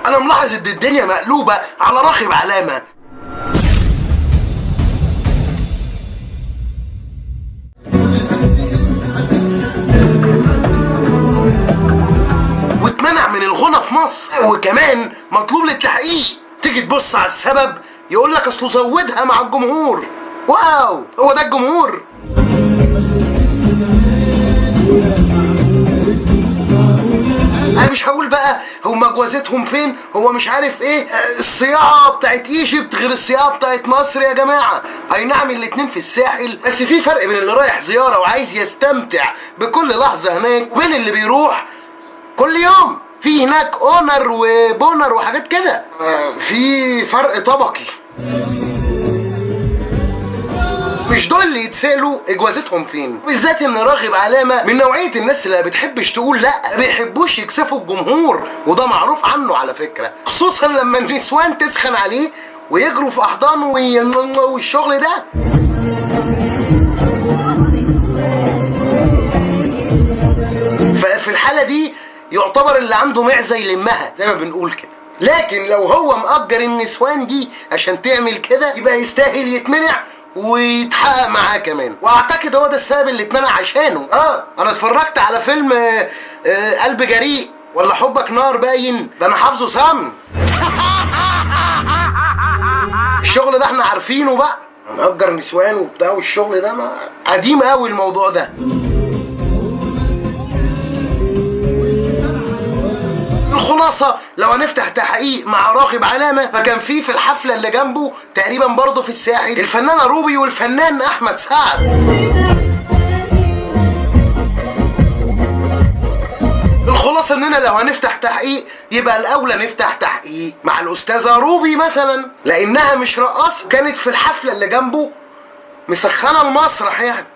انا ملاحظ ان الدنيا مقلوبة على راغب علامة. واتمنع من الغنى في مصر، وكمان مطلوب للتحقيق. تيجي تبص على السبب يقولك اصله زودها مع الجمهور. واو، هو ده الجمهور؟ انا مش هقول بقى هما جوازتهم فين، هو مش عارف ايه، الصياعه بتاعت ايجيبت غير الصياعه بتاعت مصر يا جماعه. اي نعم الاتنين في الساحل، بس في فرق بين اللي رايح زياره وعايز يستمتع بكل لحظه هناك وبين اللي بيروح كل يوم. في هناك اونر وبونر وحاجات كده، في فرق طبقي. مش دول اللي يتسألوا اجوازتهم فين، بالذات ان راغب علامة من نوعية الناس اللي ما بتحبش تقول لا، ما بيحبوش يكسفوا الجمهور، وده معروف عنه على فكرة، خصوصا لما النسوان تسخن عليه ويجروا في احضانه والشغل ده. ففي الحالة دي يعتبر اللي عنده معزة يلمها زي ما بنقول كده. لكن لو هو مأجر النسوان دي عشان تعمل كده يبقى يستاهل يتمنع ويتحقق معاه كمان، واعتقد هو ده السبب اللي اتمنع عشانه. انا اتفرجت على فيلم قلب جريء ولا حبك نار، باين ده انا حافظه صم. الشغل ده احنا عارفينه بقى، مأجر نسوان وبتاع، والشغل ده ما قديم قوي الموضوع ده. الخلاصة لو هنفتح تحقيق مع راغب علامة، فكان في الحفلة اللي جنبه تقريبا برضه في الساحل الفنانة روبي والفنان أحمد سعد. الخلاصة اننا لو هنفتح تحقيق يبقى الاولى نفتح تحقيق مع الاستاذة روبي مثلا، لانها مش رقاصة، كانت في الحفلة اللي جنبه مسخنة المسرح يعني.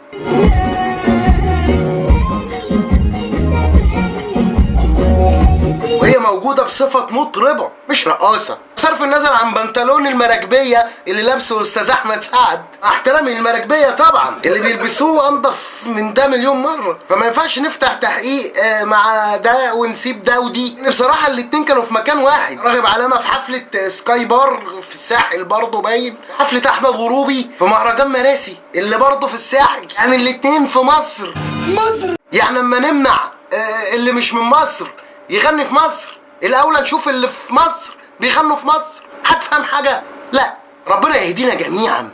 وهي موجودة بصفة مطربة مش رقاصة، بصرف النظر عن بنطلون المراكبية اللي لابسه استاذ احمد سعد، احترامي المراكبية طبعا اللي بيلبسوه انضف من ده مليون مرة. فما ينفعش نفتح تحقيق مع ده ونسيب ده ودي. بصراحة الاتنين كانوا في مكان واحد، راغب علامة في حفلة سكاي بار في الساحل برضه باين، حفلة احمد غروبي في مهرجان مراسي اللي برضه في الساحل، يعني الاتنين في مصر. يعني اما نمنع اللي مش من مصر يغني في مصر، الاولى نشوف اللي في مصر بيغنوا في مصر. هتفهم حاجه؟ لا، ربنا يهدينا جميعا.